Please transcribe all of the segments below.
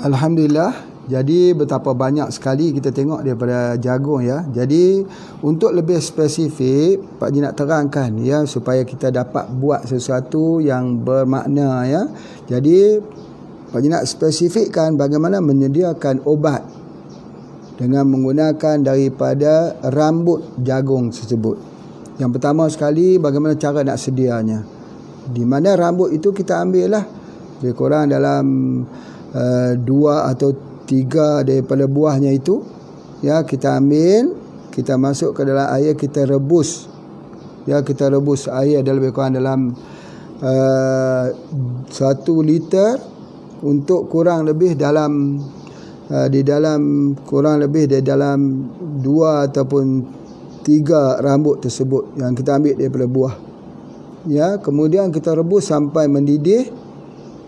Alhamdulillah. Jadi betapa banyak sekali kita tengok daripada jagung ya. Jadi untuk lebih spesifik, Pak Haji nak terangkan ya supaya kita dapat buat sesuatu yang bermakna ya. Jadi Pak Haji nak spesifikkan bagaimana menyediakan obat dengan menggunakan daripada rambut jagung tersebut. Yang pertama sekali, bagaimana cara nak sedianya. Di mana rambut itu kita ambil lah lebih kurang dalam 2 atau 3 daripada buahnya itu ya, kita ambil, kita masuk ke dalam air, kita rebus ya, kita rebus air dalam lebih kurang dalam 1 liter untuk kurang lebih dalam di dalam kurang lebih di dalam 2 ataupun 3 rambut tersebut yang kita ambil daripada buah ya. Kemudian kita rebus sampai mendidih,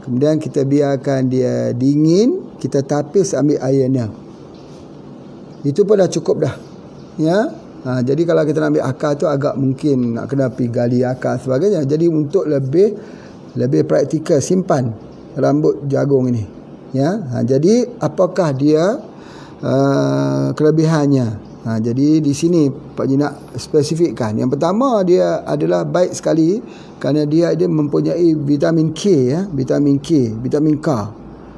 kemudian kita biarkan dia dingin, kita tapis ambil airnya. Itu pun dah cukup dah ya. Jadi kalau kita nak ambil akar tu agak mungkin nak kena pergi gali akar sebagainya. Jadi untuk lebih praktikal, simpan rambut jagung ini ya. Jadi apakah dia kelebihannya? Jadi di sini Pak Haji nak spesifikkan. Yang pertama, dia adalah baik sekali kerana dia mempunyai vitamin K ya, vitamin K, vitamin K.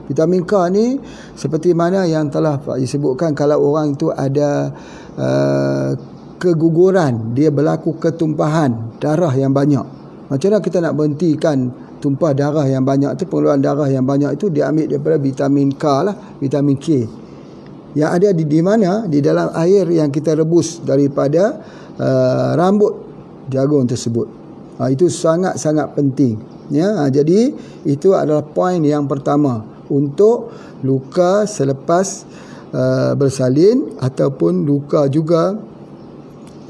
Vitamin K ni seperti mana yang telah Pak Haji sebutkan, kalau orang tu ada keguguran, dia berlaku ketumpahan darah yang banyak. Macam mana kita nak berhentikan tumpah darah yang banyak tu, pengeluaran darah yang banyak itu, dia ambil daripada vitamin K lah, vitamin K. Yang ada di mana? Di dalam air yang kita rebus daripada rambut jagung tersebut. Itu sangat-sangat penting ya. Jadi itu adalah poin yang pertama untuk luka selepas bersalin ataupun luka juga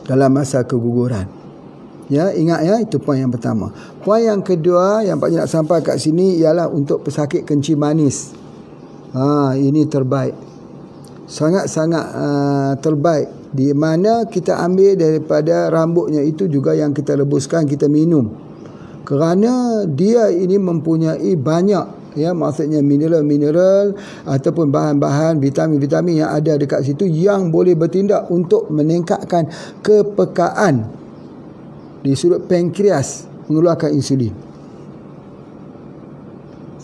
dalam masa keguguran ya. Ingat ya, itu poin yang pertama. Poin yang kedua yang Pak Haji nak sampai kat sini ialah untuk pesakit kencing manis. Ini terbaik, sangat-sangat terbaik, di mana kita ambil daripada rambutnya itu juga yang kita rebuskan, kita minum, kerana dia ini mempunyai banyak ya, maksudnya mineral-mineral ataupun bahan-bahan vitamin-vitamin yang ada dekat situ yang boleh bertindak untuk meningkatkan kepekaan di sudut pankreas mengeluarkan insulin.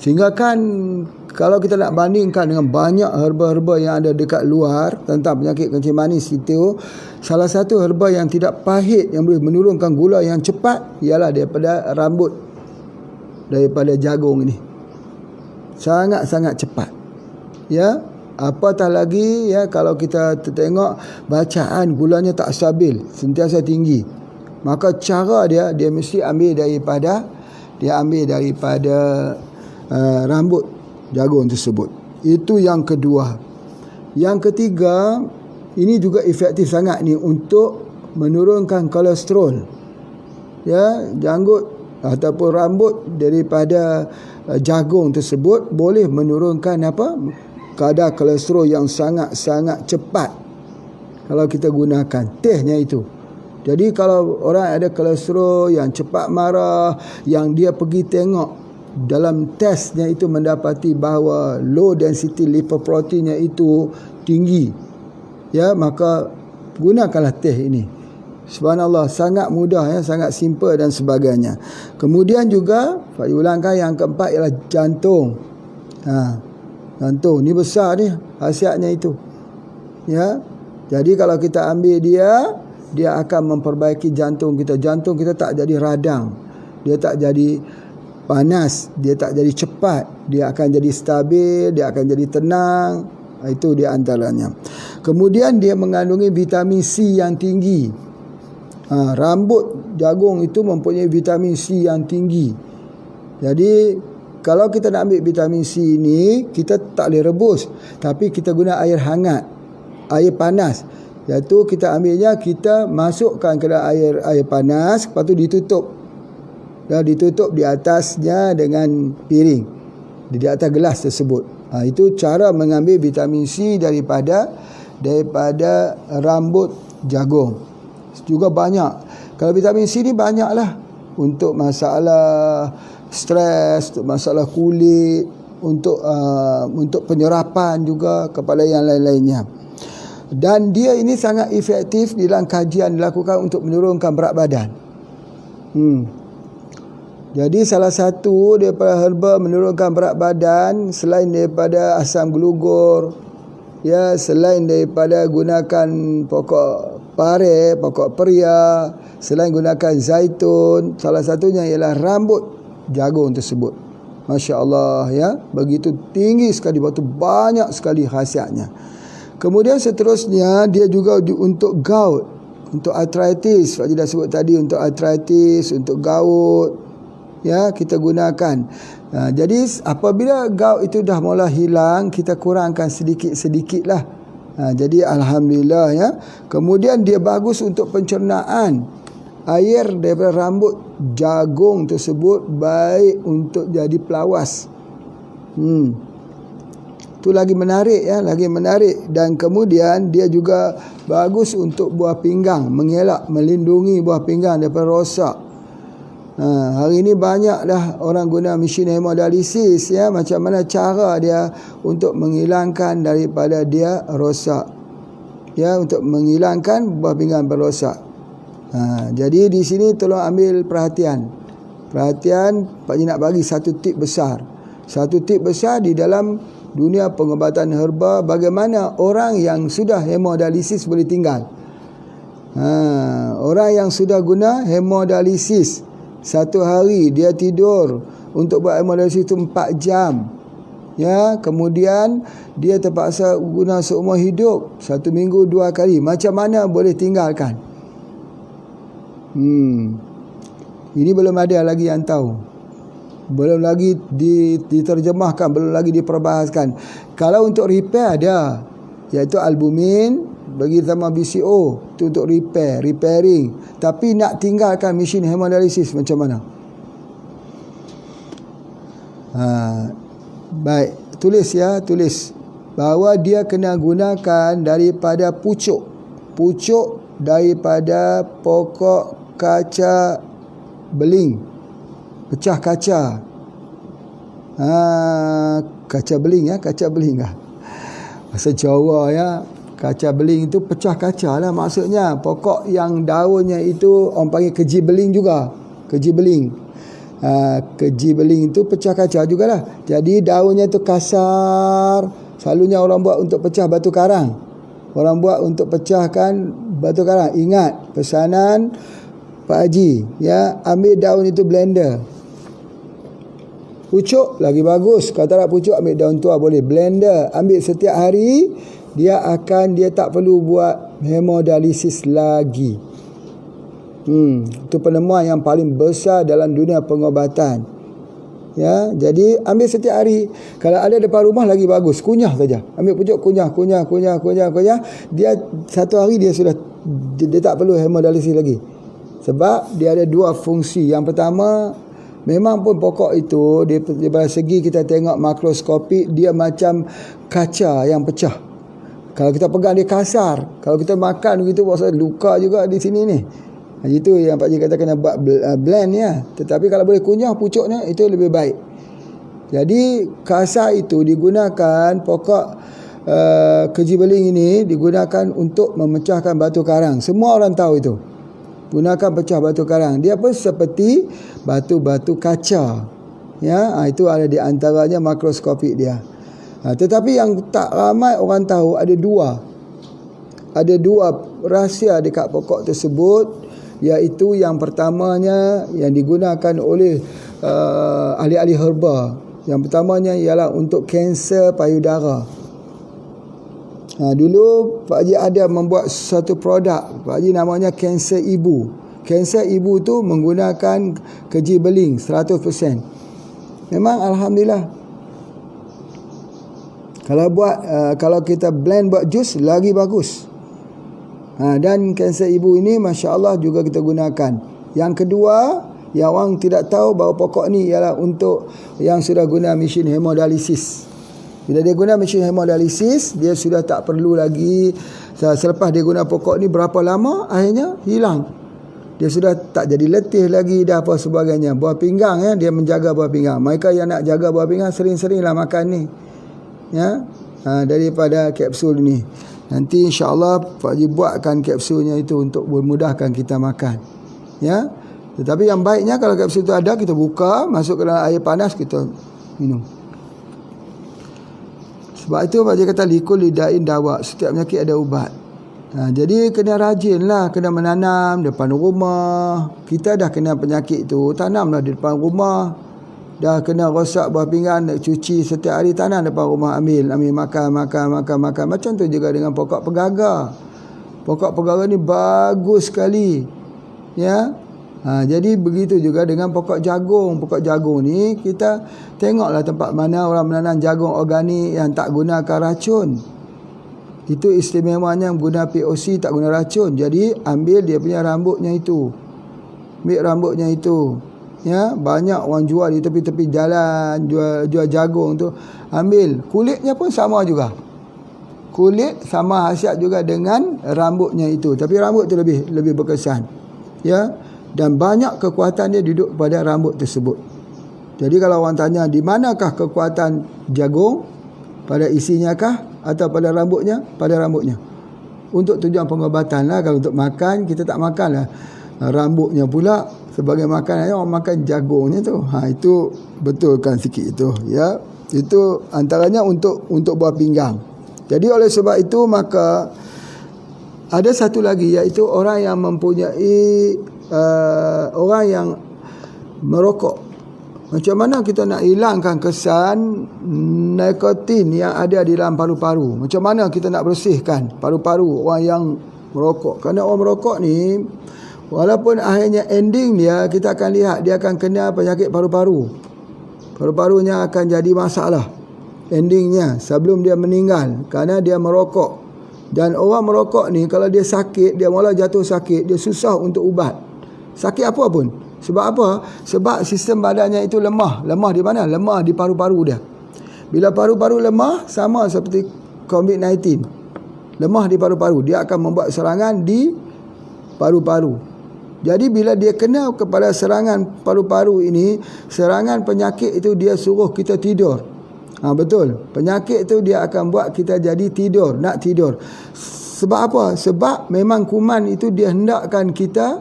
Sehingga kan kalau kita nak bandingkan dengan banyak herba-herba yang ada dekat luar tentang penyakit kencing manis itu, salah satu herba yang tidak pahit yang boleh menurunkan gula yang cepat ialah daripada rambut daripada jagung ini. Sangat-sangat cepat ya. Apatah lagi ya, kalau kita tengok bacaan gulanya tak stabil, sentiasa tinggi, maka cara dia mesti ambil daripada rambut jagung tersebut. Itu yang kedua. Yang ketiga, ini juga efektif sangat ni untuk menurunkan kolesterol ya. Janggut ataupun rambut daripada jagung tersebut boleh menurunkan kadar kolesterol yang sangat-sangat cepat kalau kita gunakan tehnya itu. Jadi kalau orang ada kolesterol yang cepat marah, yang dia pergi tengok dalam tesnya itu mendapati bahawa low density lipoproteinnya itu tinggi ya, maka gunakanlah teh ini. Subhanallah, sangat mudah ya, sangat simple dan sebagainya. Kemudian juga Pak ulangkan yang keempat ialah jantung. Jantung ni besar ni khasiatnya itu ya. Jadi kalau kita ambil dia akan memperbaiki jantung kita. Jantung kita tak jadi radang, dia tak jadi panas, dia tak jadi cepat, dia akan jadi stabil, dia akan jadi tenang. Itu di antaranya. Kemudian dia mengandungi vitamin C yang tinggi. Rambut jagung itu mempunyai vitamin C yang tinggi. Jadi kalau kita nak ambil vitamin C ini, kita tak boleh rebus, tapi kita guna air hangat, air panas. Iaitu kita ambilnya, kita masukkan ke dalam air panas, lepas tu ditutup. Ditutup di atasnya dengan piring, di atas gelas tersebut. Itu cara mengambil vitamin C daripada rambut jagung. Juga banyak. Kalau vitamin C ni banyaklah untuk masalah stres, untuk masalah kulit untuk penyerapan juga kepada yang lain-lainnya. Dan dia ini sangat efektif dalam kajian dilakukan untuk menurunkan berat badan. Jadi salah satu daripada herba menurunkan berat badan selain daripada asam glugur, ya, selain daripada gunakan pokok pare, pokok peria, selain gunakan zaitun, salah satunya ialah rambut jagung tersebut. Masya Allah, ya, begitu tinggi sekali, begitu banyak sekali khasiatnya. Kemudian seterusnya dia juga untuk gout, untuk arthritis. Pak Haji dah sebut tadi, untuk arthritis, untuk gout, ya, kita gunakan. Jadi apabila gout itu dah mula hilang, kita kurangkan sedikit-sedikit lah. Jadi alhamdulillah, ya. Kemudian dia bagus untuk pencernaan. Air daripada rambut jagung tersebut baik untuk jadi pelawas. Itu lagi menarik, ya, lagi menarik. Dan kemudian dia juga bagus untuk buah pinggang, mengelak, melindungi buah pinggang daripada rosak. Hari ini banyak dah orang guna mesin hemodialisis, ya, macam mana cara dia untuk menghilangkan daripada dia rosak, ya, untuk menghilangkan buah pinggang berrosak. Jadi di sini tolong ambil perhatian. Pak Haji nak bagi satu tip besar. Satu tip besar di dalam dunia pengobatan herba, bagaimana orang yang sudah hemodialisis boleh tinggal. Orang yang sudah guna hemodialisis, satu hari dia tidur untuk buat hemodialisis itu 4 jam, ya, kemudian dia terpaksa guna seumur hidup, 1 minggu 2 kali, macam mana boleh tinggalkan? Ini belum ada lagi yang tahu, belum lagi diterjemahkan, belum lagi diperbahaskan. Kalau untuk repair ada, iaitu albumin bagi sama BCO, itu untuk repairing. Tapi nak tinggalkan mesin hemodialisis macam mana? Baik, tulis, ya, tulis bahawa dia kena gunakan daripada pucuk daripada pokok kaca beling, pecah kaca. Kaca beling, ya, kaca beling lah bahasa Jawa, ya. Kaca beling itu pecah kaca lah maksudnya. Pokok yang daunnya itu orang panggil keji beling juga. Keji beling. Keji beling itu pecah kaca jugalah. Jadi daunnya itu kasar. Selalunya orang buat untuk pecah batu karang. Orang buat untuk pecahkan batu karang. Ingat pesanan Pak Haji, ya, ambil daun itu blender. Pucuk lagi bagus. Kalau tak nak pucuk, ambil daun tua boleh. Blender. Ambil setiap hari. Dia tak perlu buat hemodialisis lagi. Itu penemuan yang paling besar dalam dunia pengobatan. Ya, jadi ambil setiap hari. Kalau ada depan rumah lagi bagus. Kunyah saja. Ambil pucuk, kunyah. Dia satu hari dia tak perlu hemodialisis lagi. Sebab dia ada 2 fungsi. Yang pertama, memang pun pokok itu daripada segi kita tengok makroskopik, dia macam kaca yang pecah. Kalau kita pegang dia kasar. Kalau kita makan begitu, rasa luka juga di sini ni. Itu yang Pak Haji kata kena buat blend, ya. Tetapi kalau boleh kunyah pucuknya, itu lebih baik. Jadi kasar itu digunakan, pokok keji beling ini digunakan untuk memecahkan batu karang. Semua orang tahu itu. Gunakan pecah batu karang. Dia pun seperti batu-batu kaca, ya. Itu ada di antaranya makroskopik dia. Tetapi yang tak ramai orang tahu, ada dua rahsia dekat pokok tersebut, iaitu yang pertamanya yang digunakan oleh ahli-ahli herba. Yang pertamanya ialah untuk kanser payudara. Dulu Pak Haji ada membuat satu produk, Pak Haji namanya kanser ibu. Kanser ibu tu menggunakan keji beling 100%. Memang alhamdulillah. Kalau kita blend buat jus lagi bagus. Dan kanser ibu ini masya-Allah juga kita gunakan. Yang kedua, yang orang tidak tahu bahawa pokok ni ialah untuk yang sudah guna mesin hemodialisis. Bila dia guna mesin hemodialisis, dia sudah tak perlu lagi. Selepas dia guna pokok ni berapa lama, akhirnya hilang. dia sudah tak jadi letih lagi dah apa sebagainya. Buah pinggang ya, dia menjaga buah pinggang. Mereka yang nak jaga buah pinggang sering-seringlah makan ni. Ya. Daripada kapsul ni. Nanti insya-Allah Pak Haji buatkan kapsulnya itu untuk memudahkan kita makan. Ya. Tetapi yang baiknya kalau kapsul tu ada, kita buka, masuk ke dalam air panas, kita minum. Sebab itu Pak Haji kata likul lidain dawa, setiap penyakit ada ubat. Jadi kena rajinlah, kena menanam depan rumah. Kita dah kena penyakit tu, tanamlah di depan rumah. Dah kena rosak buah pinggan, nak cuci setiap hari, tanam depan rumah, ambil makan. Macam tu juga dengan pokok pegaga. Pokok pegaga ni bagus sekali. Ya. Jadi begitu juga dengan pokok jagung. Pokok jagung ni kita tengoklah tempat mana orang menanam jagung organik yang tak gunakan racun. Itu istimewanya guna POC, tak guna racun. Jadi ambil dia punya rambutnya itu. Ambil rambutnya itu. Ya, banyak orang jual di tepi-tepi jalan, jual jagung tu. Ambil, kulitnya pun sama juga. Kulit sama khasiat juga dengan rambutnya itu. Tapi rambut tu lebih berkesan. Ya, dan banyak kekuatan dia duduk pada rambut tersebut. Jadi kalau orang tanya di manakah kekuatan jagung, pada isinya kah atau pada rambutnya? Pada rambutnya. Untuk tujuan pengobatan lah. Kalau untuk makan, kita tak makan lah rambutnya pula sebagai makanan. Orang makan jagungnya tu. Itu betulkan sikit itu. Ya, itu antaranya untuk buah pinggang. Jadi oleh sebab itu maka ada satu lagi, iaitu orang yang mempunyai orang yang merokok. Macam mana kita nak hilangkan kesan nikotin yang ada di dalam paru-paru? Macam mana kita nak bersihkan paru-paru orang yang merokok? Kerana orang merokok ni, walaupun akhirnya ending dia, kita akan lihat dia akan kena penyakit paru-paru. Paru-parunya akan jadi masalah endingnya sebelum dia meninggal, kerana dia merokok. Dan orang merokok ni kalau dia sakit, dia mula jatuh sakit, dia susah untuk ubat. Sakit apa pun. Sebab apa? Sebab sistem badannya itu lemah. Lemah di mana? Lemah di paru-paru dia. Bila paru-paru lemah, sama seperti COVID-19. Lemah di paru-paru, dia akan membuat serangan di paru-paru. Jadi bila dia kena kepada serangan paru-paru ini, serangan penyakit itu dia suruh kita tidur. Betul. Penyakit itu dia akan buat kita jadi tidur, nak tidur. Sebab apa? Sebab memang kuman itu dia hendakkan kita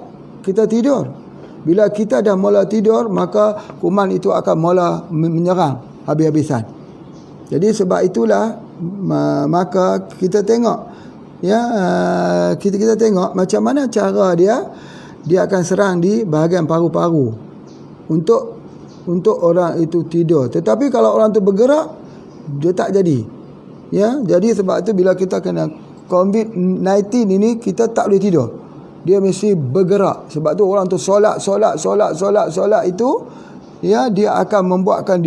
tidur. Bila kita dah mula tidur, maka kuman itu akan mula menyerang habis-habisan. Jadi sebab itulah maka kita tengok, ya, kita tengok macam mana cara dia akan serang di bahagian paru-paru untuk orang itu tidur. Tetapi kalau orang tu bergerak, dia tak jadi. Ya, jadi sebab itu bila kita kena COVID-19 ini, kita tak boleh tidur. Dia mesti bergerak. Sebab tu orang tu solat itu, ya, dia akan membuatkan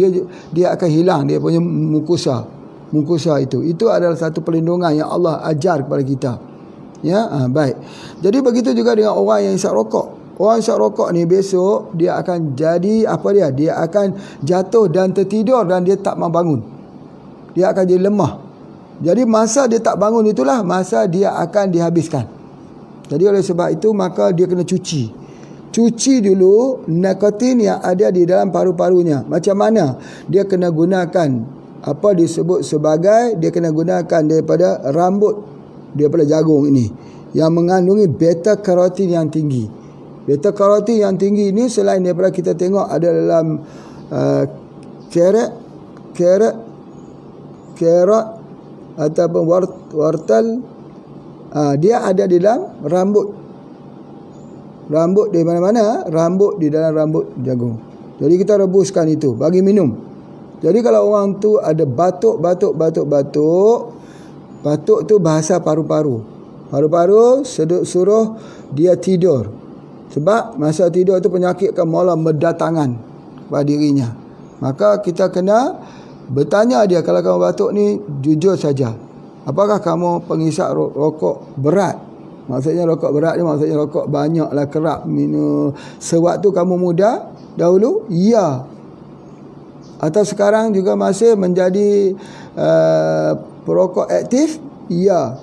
dia akan hilang dia punya mukosa itu. Itu adalah satu perlindungan yang Allah ajar kepada kita. Ya, baik. Jadi begitu juga dengan orang yang isap rokok. Orang isap rokok ni besok dia akan jadi apa dia? Dia akan jatuh dan tertidur dan dia tak mau bangun. Dia akan jadi lemah. Jadi masa dia tak bangun itulah masa dia akan dihabiskan. Jadi oleh sebab itu maka dia kena cuci. Cuci dulu nikotin yang ada di dalam paru-parunya. Macam mana? Dia kena gunakan apa disebut sebagai, dia kena gunakan daripada rambut, daripada jagung ini, yang mengandungi beta karotin yang tinggi. Beta karotin yang tinggi ini selain daripada kita tengok ada dalam carrot ataupun wortel, dia ada di dalam rambut di mana-mana, rambut di dalam rambut jagung. Jadi kita rebuskan itu bagi minum. Jadi kalau orang tu ada batuk tu bahasa paru-paru suruh dia tidur. Sebab masa tidur tu penyakit akan mula berdatangan pada dirinya. Maka kita kena bertanya dia, kalau kamu batuk ni jujur saja, apakah kamu pengisap rokok berat? Maksudnya rokok berat ni maksudnya rokok banyaklah kerap minum. Sewaktu kamu muda dahulu, ya. Atau sekarang juga masih menjadi perokok aktif, ya.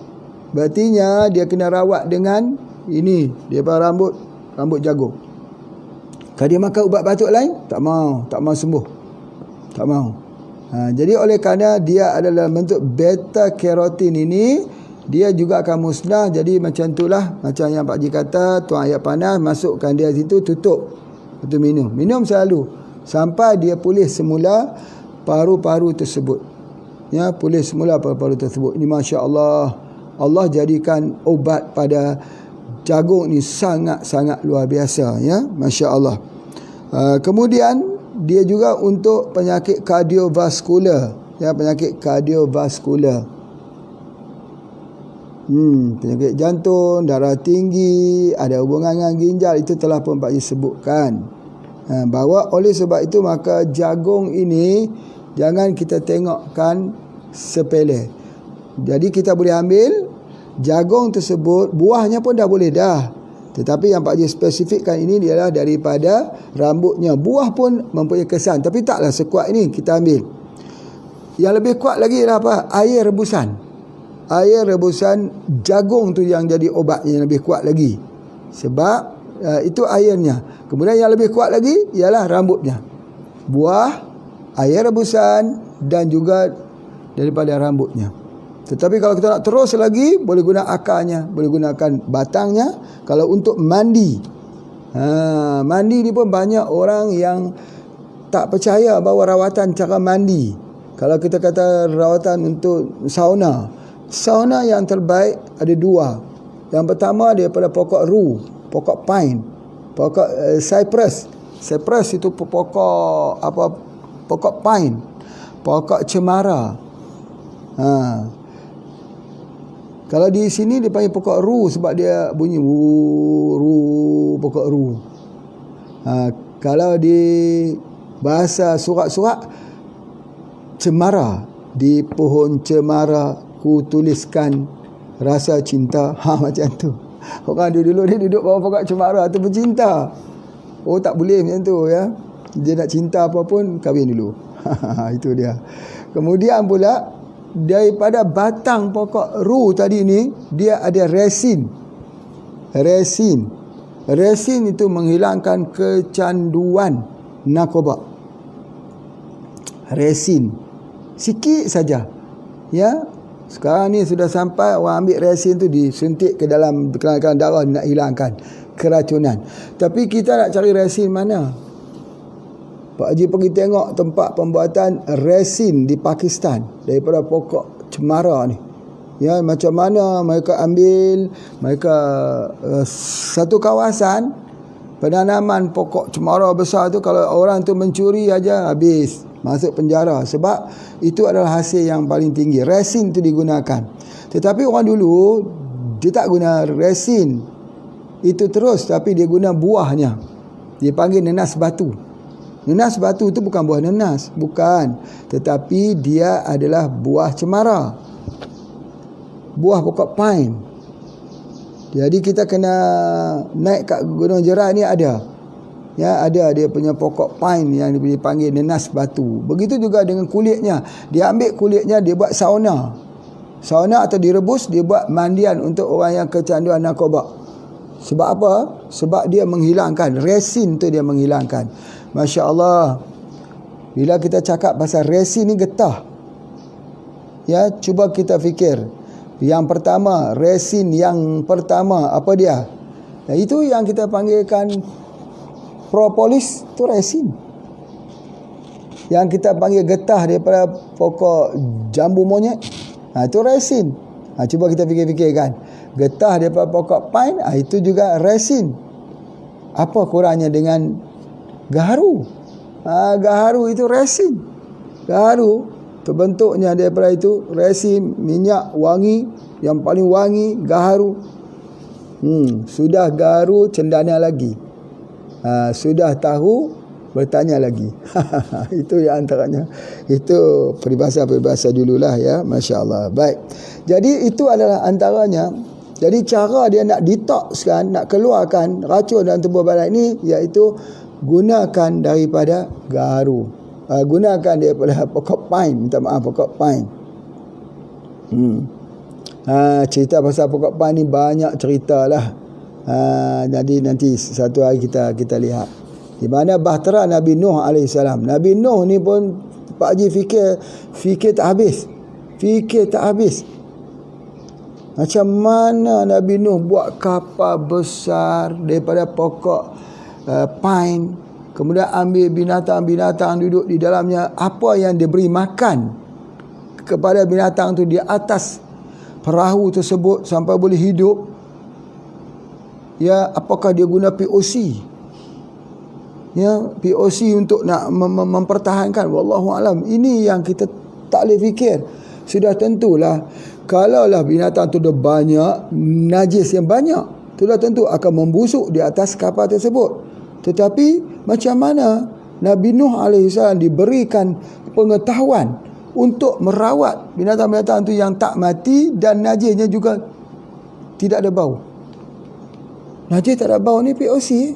Berartinya dia kena rawat dengan ini, dia rambut rambut jagung. Kalau dia makan ubat batuk lain, tak mau sembuh. Tak mau. Jadi oleh kerana dia adalah bentuk beta carotene ini, dia juga akan musnah. Jadi macam itulah, macam yang Pak Haji kata, tuang air panas, masukkan dia situ, tutup. Lepas tu minum selalu sampai dia pulih semula paru-paru tersebut. Ya, pulih semula paru-paru tersebut. Ini masya-Allah, Allah jadikan obat pada jagung ni sangat-sangat luar biasa, ya, masya-Allah. Kemudian dia juga untuk penyakit kardiovaskular, ya, penyakit kardiovaskular. Penyakit jantung, darah tinggi, ada hubungan dengan ginjal, itu telah pun Pak Haji sebutkan. Bahawa oleh sebab itu maka jagung ini jangan kita tengokkan sepele. Jadi kita boleh ambil jagung tersebut, buahnya pun dah boleh dah. Tetapi yang Pak Haji spesifikkan ini ialah daripada rambutnya. Buah pun mempunyai kesan, tapi taklah sekuat ini kita ambil. Yang lebih kuat lagi ialah apa? Air rebusan. Air rebusan jagung tu yang jadi obatnya yang lebih kuat lagi. Sebab itu airnya. Kemudian yang lebih kuat lagi ialah rambutnya. Buah, air rebusan dan juga daripada rambutnya. Tetapi kalau kita nak terus lagi, boleh guna akarnya, boleh gunakan batangnya. Kalau untuk mandi, mandi ni pun banyak orang yang tak percaya bahawa rawatan cara mandi. Kalau kita kata rawatan untuk sauna yang terbaik ada dua. Yang pertama daripada pokok rue, pokok pine, pokok cypress. Cypress itu pokok pine, pokok cemara. Kalau di sini dia panggil pokok rue sebab dia bunyi rue, pokok rue. Kalau di bahasa surat-surat, cemara. Di pohon cemara ku tuliskan rasa cinta. Macam tu. Orang dulu dia duduk bawah pokok cemara tu bercinta. Oh, tak boleh macam tu, ya. Dia nak cinta apa pun, kahwin dulu. Itu dia. Kemudian pula daripada batang pokok rue tadi ni, dia ada resin. Resin itu menghilangkan kecanduan narkoba. Resin sikit saja, ya. Sekarang ni sudah sampai orang ambil resin tu disuntik ke dalam darah nak hilangkan keracunan. Tapi kita nak cari resin mana? Pak Haji pergi tengok tempat pembuatan resin di Pakistan daripada pokok cemara ni. Ya, macam mana mereka ambil, mereka satu kawasan penanaman pokok cemara besar tu, kalau orang tu mencuri aja habis, masuk penjara. Sebab itu adalah hasil yang paling tinggi. Resin tu digunakan. Tetapi orang dulu dia tak guna resin itu terus, tapi dia guna buahnya. Dia panggil nenas batu. Nenas batu itu bukan buah nenas, bukan. Tetapi dia adalah buah cemara, buah pokok pine. Jadi kita kena naik kat Gunung Jerai ni ada. Ya, ada dia punya pokok pine yang dipanggil nenas batu. Begitu juga dengan kulitnya. Dia ambil kulitnya, dia buat sauna. Sauna atau direbus, dia buat mandian untuk orang yang kecanduan narkoba. Sebab apa? Sebab dia menghilangkan, resin tu dia menghilangkan. Masya Allah. Bila kita cakap pasal resin ni getah, ya, cuba kita fikir. Yang pertama, resin yang pertama apa dia? Itu yang kita panggilkan propolis, tu resin. Yang kita panggil getah daripada pokok jambu monyet, itu resin. Cuba kita fikir-fikirkan. Getah daripada pokok pine, itu juga resin. Apa kurangnya dengan gaharu? Gaharu itu resin. Gaharu terbentuknya daripada itu resin, minyak wangi, yang paling wangi gaharu. Sudah gaharu cendana lagi. Sudah tahu bertanya lagi. Itu yang antaranya. Itu peribahasa-peribahasa dululah, ya. Masya Allah. Baik. Jadi itu adalah antaranya. Jadi cara dia nak detoxkan, nak keluarkan racun dalam tubuh badan ini, iaitu gunakan daripada gaharu. Gunakan daripada pokok pine. Minta maaf, pokok pine. Cerita pasal pokok pine ni banyak cerita lah. Jadi nanti satu hari kita lihat di mana bahtera Nabi Nuh AS. Nabi Nuh ni pun Pak Haji fikir tak habis. Macam mana Nabi Nuh buat kapal besar daripada pokok pine, kemudian ambil binatang-binatang duduk di dalamnya. Apa yang dia beri makan kepada binatang tu di atas perahu tersebut sampai boleh hidup? Ya, apakah dia guna POC? Ya, POC untuk nak mempertahankan. Wallahu alam. Ini yang kita tak boleh fikir. Sudah tentulah kalaulah binatang tu dah banyak, najis yang banyak, sudah tentu akan membusuk di atas kapal tersebut. Tetapi macam mana Nabi Nuh AS diberikan pengetahuan untuk merawat binatang-binatang tu yang tak mati dan najisnya juga tidak ada bau. Najis tak ada bau ni POC.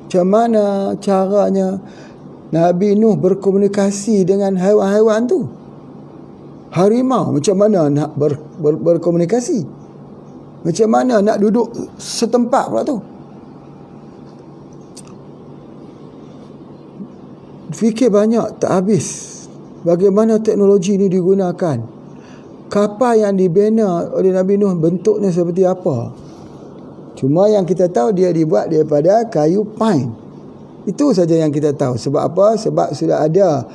Macam mana caranya Nabi Nuh berkomunikasi dengan haiwan-haiwan tu? Harimau macam mana nak berkomunikasi? Macam mana nak duduk setempat pula tu? Fikir banyak tak habis. Bagaimana teknologi ni digunakan? Kapal yang dibina oleh Nabi Nuh bentuknya seperti apa? Cuma yang kita tahu dia dibuat daripada kayu pine. Itu saja yang kita tahu. Sebab apa? Sebab sudah ada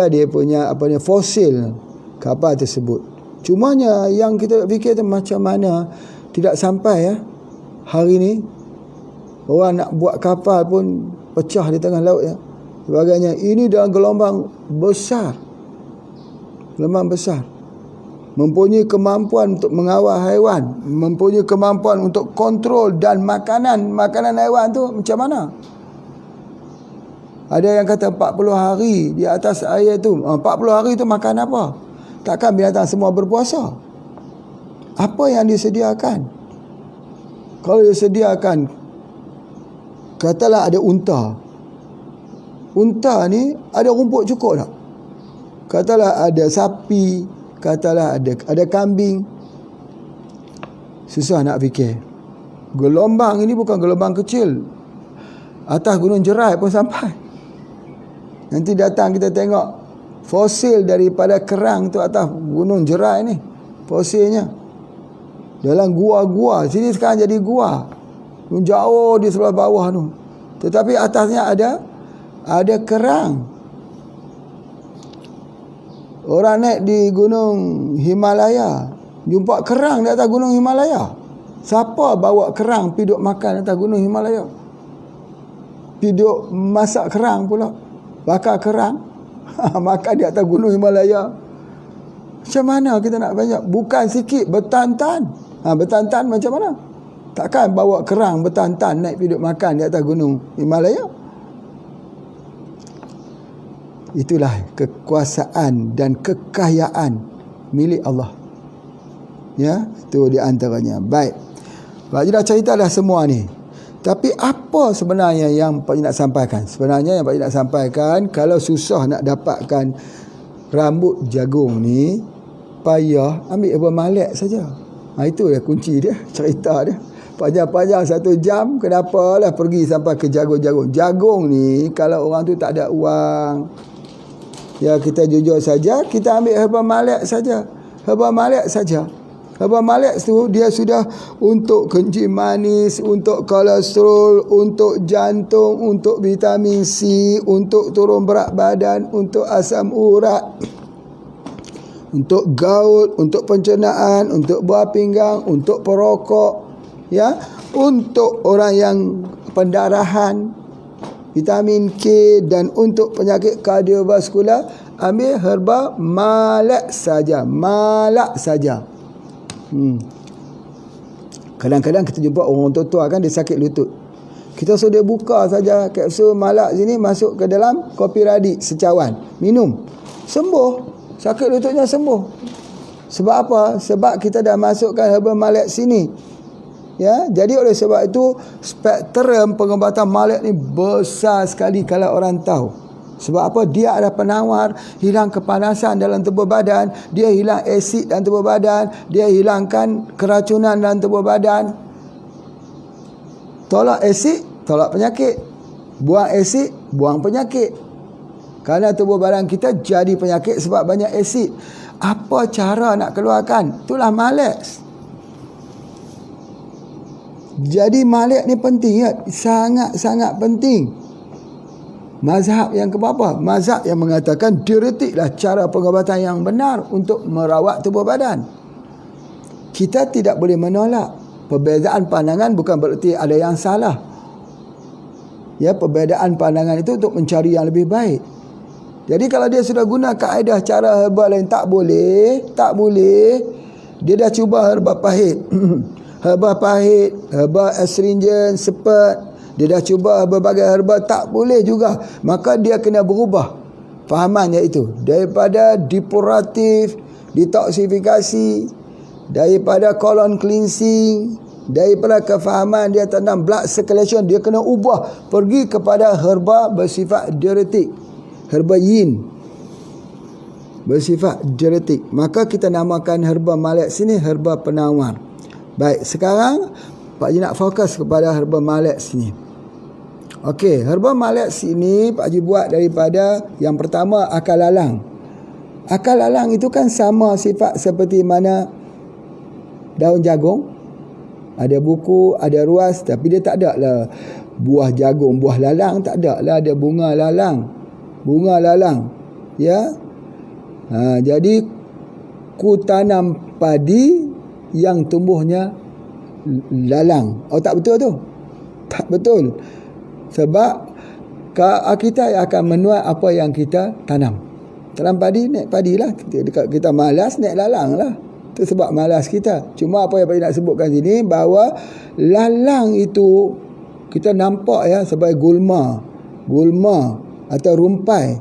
dia punya fosil kapal tersebut. Cumanya yang kita fikir tu macam mana tidak sampai hari ni orang nak buat kapal pun pecah di tengah laut sebagainya. Ini dalam gelombang besar. Mempunyai kemampuan untuk mengawal haiwan, mempunyai kemampuan untuk kontrol dan makanan haiwan tu macam mana? Ada yang kata 40 hari di atas air tu. 40 hari tu makan apa? Takkan binatang semua berpuasa? Apa yang disediakan? Kalau disediakan, katalah ada unta. Unta ni ada rumput cukup tak? Katalah ada sapi, katalah ada kambing. Susah nak fikir. Gelombang ini bukan gelombang kecil. Atas Gunung Jerai pun sampai. Nanti datang kita tengok fosil daripada kerang tu atas Gunung Jerai ni. Fosilnya dalam gua-gua. Sini sekarang jadi gua. Jauh di sebelah bawah tu. Tetapi atasnya ada kerang. Orang naik di Gunung Himalaya, jumpa kerang di atas Gunung Himalaya. Siapa bawa kerang pergi duk makan atas Gunung Himalaya? Pergi duk masak kerang pula. Bakar kerang. Makan di atas Gunung Himalaya. Macam mana kita nak banyak? Bukan sikit, bertantan. Bertantan macam mana? Takkan bawa kerang bertantan naik pergi duk makan di atas Gunung Himalaya? Itulah kekuasaan dan kekayaan milik Allah. Ya, itu di antaranya. Baik. Pak Haji dah cerita dah semua ni. Tapi apa sebenarnya yang Pak Haji nak sampaikan? Sebenarnya yang Pak Haji nak sampaikan, kalau susah nak dapatkan rambut jagung ni, payah ambil herba malek saja. Itu dia kunci dia, cerita dia. Panjang-panjang 1 jam, kenapalah pergi sampai ke jagung-jagung. Jagung ni kalau orang tu tak ada wang, ya kita jujur saja, kita ambil herba malek saja. Herba malek saja. Herba malek tu dia sudah untuk kencing manis, untuk kolesterol, untuk jantung, untuk vitamin C, untuk turun berat badan, untuk asam urat, untuk gout, untuk pencernaan, untuk buah pinggang, untuk perokok, ya, untuk orang yang pendarahan, vitamin K, dan untuk penyakit kardiovaskular. Ambil herba malak saja. Kadang-kadang kita jumpa orang tua kan dia sakit lutut. Kita suruh dia buka saja kapsul malak sini, masuk ke dalam kopi radik secawan, minum, sembuh. Sakit lututnya sembuh. Sebab apa? Sebab kita dah masukkan herba malak sini. Ya, jadi oleh sebab itu spektrum pengobatan malak ni besar sekali kalau orang tahu. Sebab apa? Dia ada penawar, hilang kepanasan dalam tubuh badan, dia hilang asid dalam tubuh badan, dia hilangkan keracunan dalam tubuh badan. Tolak asid, tolak penyakit. Buang asid, buang penyakit. Kerana tubuh badan kita jadi penyakit sebab banyak asid. Apa cara nak keluarkan? Itulah males. Jadi malik ni penting ya, sangat-sangat penting. Mazhab yang keberapa? Mazhab yang mengatakan diuretiklah cara pengobatan yang benar untuk merawat tubuh badan. Kita tidak boleh menolak. Perbezaan pandangan bukan bererti ada yang salah. Ya, perbezaan pandangan itu untuk mencari yang lebih baik. Jadi kalau dia sudah guna kaedah cara herba lain, tak boleh. Dia dah cuba herba pahit. Herba pahit, herba astringent, sepet. Dia dah cuba berbagai herba, tak boleh juga. Maka dia kena berubah fahamannya itu. Daripada depuratif, detoksifikasi, daripada colon cleansing, daripada kefahaman dia tentang blood circulation, dia kena ubah. Pergi kepada herba bersifat diuretik. Herba yin. Bersifat diuretik. Maka kita namakan herba malik sini herba penawar. Baik, sekarang Pak Haji nak fokus kepada herba malik sini. Okey, herba malik sini Pak Haji buat daripada yang pertama akar lalang. Akar lalang itu kan sama sifat seperti mana daun jagung. Ada buku, ada ruas, tapi dia tak ada lah buah jagung, buah lalang tak ada lah, ada bunga lalang. Bunga lalang. Ya. Jadi ku tanam padi yang tumbuhnya lalang. Oh, tak betul tu. Tak betul. Sebab kita akan menuai apa yang kita tanam. Tanam padi, naik padi lah. Kita malas, naik lalang lah. Itu sebab malas kita. Cuma apa yang nak sebutkan sini, bahawa lalang itu kita nampak ya sebagai gulma atau rumpai.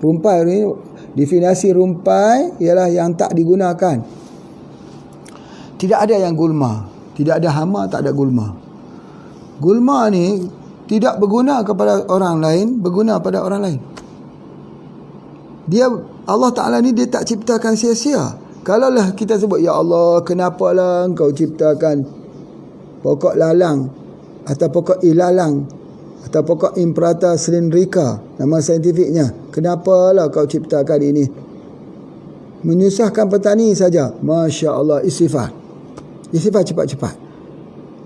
Rumpai ni, definisi rumpai ialah yang tak digunakan. Tidak ada yang gulma. Tidak ada hama, tak ada gulma. Gulma ni tidak berguna kepada orang lain, berguna pada orang lain. Allah Ta'ala ni dia tak ciptakan sia-sia. Kalaulah kita sebut, ya Allah, kenapalah engkau ciptakan pokok lalang atau pokok ilalang atau pokok Imprata cylindrica, nama saintifiknya. Kenapalah kau ciptakan ini? Menyusahkan petani saja. Masya Allah, istighfar. Istighfar cepat-cepat.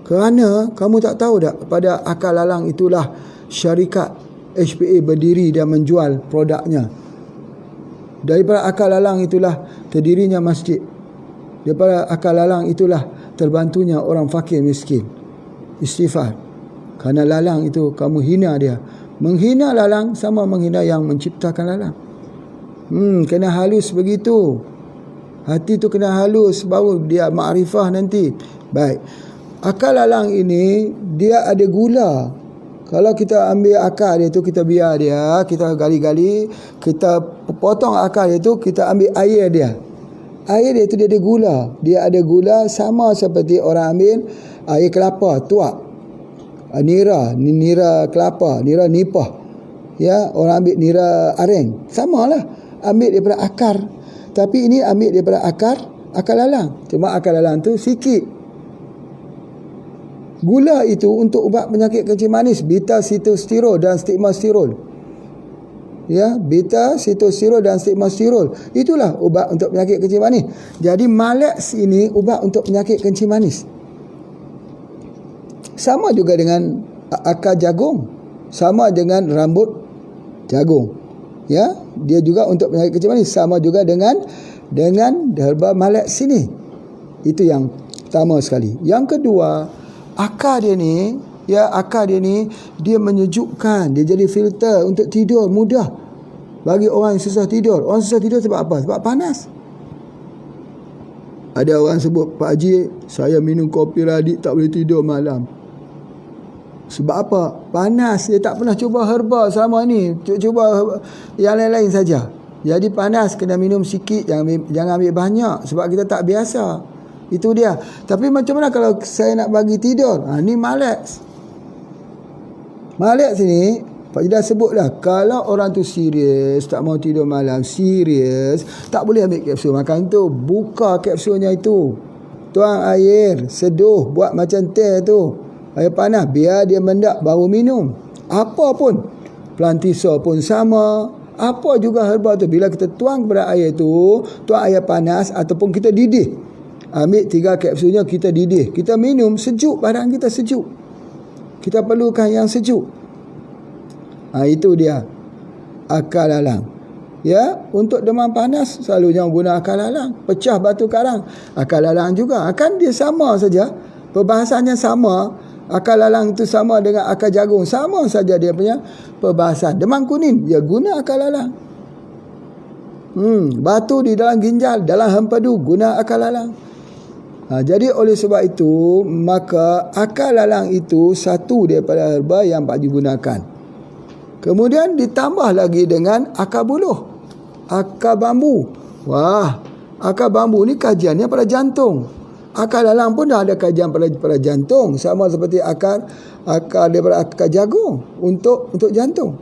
Kerana kamu tak tahu tak, pada akar lalang itulah syarikat HPA berdiri dan menjual produknya. Daripada akar lalang itulah terdirinya masjid. Daripada akar lalang itulah terbantunya orang fakir miskin. Istighfar. Kerana lalang itu kamu hina dia. Menghina lalang sama menghina yang menciptakan lalang. Kena halus begitu. Hati tu kena halus, baru dia makrifah nanti. Baik. Akar lalang ini dia ada gula. Kalau kita ambil akar dia tu, kita biar dia, kita gali-gali, kita potong akar dia tu, kita ambil air dia. Air dia tu dia ada gula. Dia ada gula sama seperti orang ambil air kelapa tuak. Nira kelapa, nira nipah. Ya, orang ambil nira aren. Samalah. Ambil daripada akar. Tapi ini ambil daripada akar lalang. Cuma akar lalang tu sikit. Gula itu untuk ubat penyakit kencing manis, beta sitosterol dan stigmasterol. Ya, beta sitosterol dan stigmasterol. Itulah ubat untuk penyakit kencing manis. Jadi Malex ini ubat untuk penyakit kencing manis. Sama juga dengan akar jagung, sama dengan rambut jagung. Ya, dia juga untuk penyakit kencing manis, sama juga dengan herba Malex sini. Itu yang pertama sekali. Yang kedua, akar dia ni, dia menyejukkan, dia jadi filter untuk tidur mudah bagi orang yang susah tidur. Orang susah tidur sebab apa? Sebab panas. Ada orang sebut, Pak Haji, saya minum kopi radik tak boleh tidur malam. Sebab apa? Panas. Dia tak pernah cuba herba selama ni. Cuba yang lain-lain saja. Jadi panas, kena minum sikit, jangan ambil banyak. Sebab kita tak biasa. Itu dia. Tapi macam mana kalau saya nak bagi tidur? Ni Malex. Malex ni Pak Haji dah sebut dah, kalau orang tu serius, tak mau tidur malam, serius, tak boleh ambil kapsul makan tu. Buka kapsulnya itu, tuang air, seduh, buat macam teh tu, air panas, biar dia mendak baru minum. Apa pun, Plantisol pun sama, apa juga herba tu, bila kita tuang kepada air tu, tuang air panas ataupun kita didih, ambil 3 kapsulnya, kita didih, kita minum, sejuk, badan kita sejuk, kita perlukan yang sejuk. Itu dia akal lalang. Ya, untuk demam panas selalunya guna akal lalang. Pecah batu karang, akal lalang juga. Akan dia sama saja, perbahasannya sama. Akal lalang itu sama dengan akal jagung, sama saja dia punya perbahasan. Demam kuning, dia guna akal lalang. Batu di dalam ginjal, dalam hempedu, guna akal lalang. Jadi oleh sebab itu, maka akal lalang itu satu daripada herba yang Pak Haji gunakan. Kemudian ditambah lagi dengan akar buluh, akar bambu. Wah, akar bambu ni kajiannya pada jantung. Akar lalang pun dah ada kajian pada jantung, sama seperti akar daripada akar jagung untuk jantung.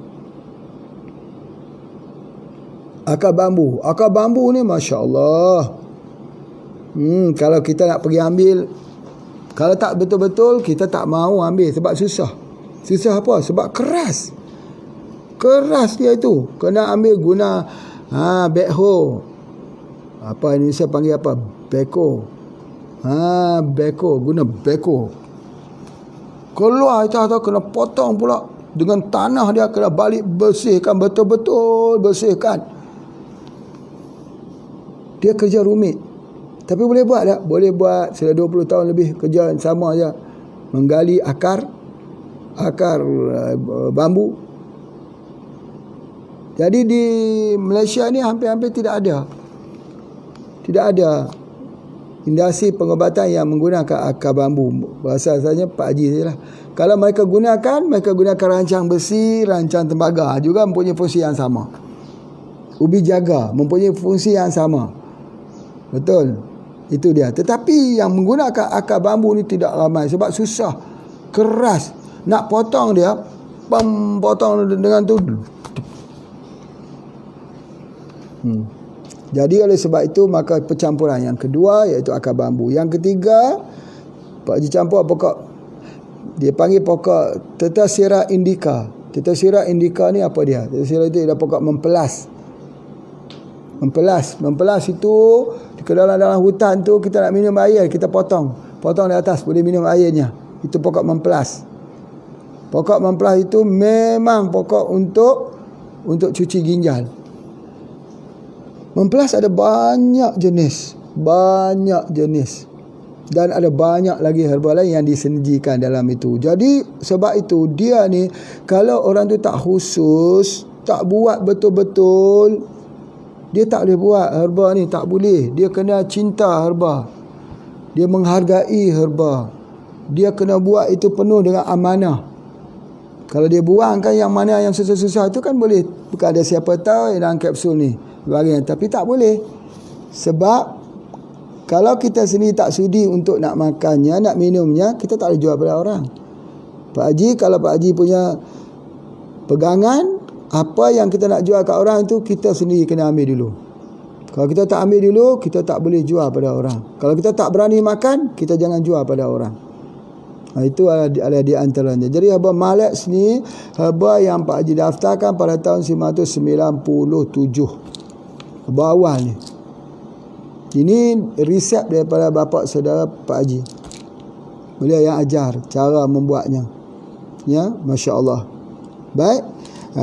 Akar bambu ni masya-Allah. Kalau kita nak pergi ambil, kalau tak betul-betul kita tak mau ambil sebab susah. Susah apa? Sebab keras dia itu. Kena ambil guna backhoe. Apa ini saya panggil apa? Backhoe. Guna backhoe. Keluar itu atau kena potong pula dengan tanah, dia kena balik bersihkan, betul-betul bersihkan. Dia kerja rumit. Tapi boleh buat tak? Boleh buat. Sudah 20 tahun lebih kerja sama aja. Menggali akar bambu. Jadi di Malaysia ni hampir-hampir tidak ada industri pengobatan yang menggunakan akar bambu. Bahasa-bahasanya Pak Haji sajalah. Kalau mereka gunakan rancang besi, rancang tembaga, juga mempunyai fungsi yang sama. Ubi jaga mempunyai fungsi yang sama. Betul, itu dia. Tetapi yang menggunakan akar bambu ni tidak ramai sebab susah, keras. Nak potong dia, potong dengan tu. Jadi oleh sebab itu, maka percampuran yang kedua iaitu akar bambu. Yang ketiga, Pak Haji campur pokok, dia panggil pokok Tetrasera indica. Tetrasera indica ni apa dia? Tetrasera itu adalah pokok mempelas. Mempelas itu ke dalam hutan tu, kita nak minum air, kita potong di atas, boleh minum airnya. Itu pokok mempelas. Pokok mempelas itu memang pokok untuk cuci ginjal. Mempelas ada banyak jenis, dan ada banyak lagi herba lain yang disenjikan dalam itu. Jadi sebab itu dia ni, kalau orang tu tak khusus, tak buat betul-betul, dia tak boleh buat herba ni, tak boleh. Dia kena cinta herba, dia menghargai herba, dia kena buat itu penuh dengan amanah. Kalau dia buangkan yang mana yang susah-susah itu kan boleh, bukan ada siapa tahu dalam kapsul ni bagian, tapi tak boleh. Sebab kalau kita sendiri tak sudi untuk nak makannya, nak minumnya, kita tak boleh jual pada orang. Pak Haji, kalau Pak Haji punya pegangan, apa yang kita nak jual kat orang itu, kita sendiri kena ambil dulu. Kalau kita tak ambil dulu, kita tak boleh jual pada orang. Kalau kita tak berani makan, kita jangan jual pada orang. Itu ada di antaranya. Jadi herba Malex ni herba yang Pak Haji daftarkan pada tahun 1997. Herba awal ni. Ini resep daripada bapa saudara Pak Haji. Beliau yang ajar cara membuatnya. Ya, Masya-Allah. Baik.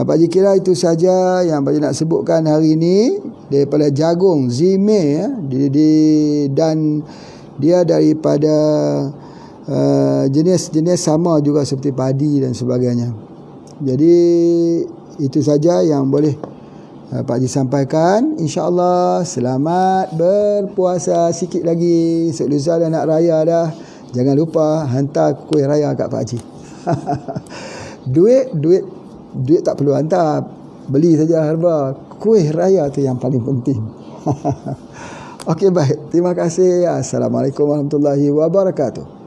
Pak Haji kira itu saja yang Pak Haji nak sebutkan hari ini daripada jagung zime, ya. Dan dia daripada jenis-jenis sama juga seperti padi dan sebagainya. Jadi itu saja yang boleh Pak Haji sampaikan. InsyaAllah selamat berpuasa sikit lagi. Esok lusa dah nak raya dah. Jangan lupa hantar kuih raya kat Pak Haji. Duit tak perlu hantar, beli saja herba. Kuih raya tu yang paling penting. Okey, baik. Terima kasih. Assalamualaikum warahmatullahi wabarakatuh.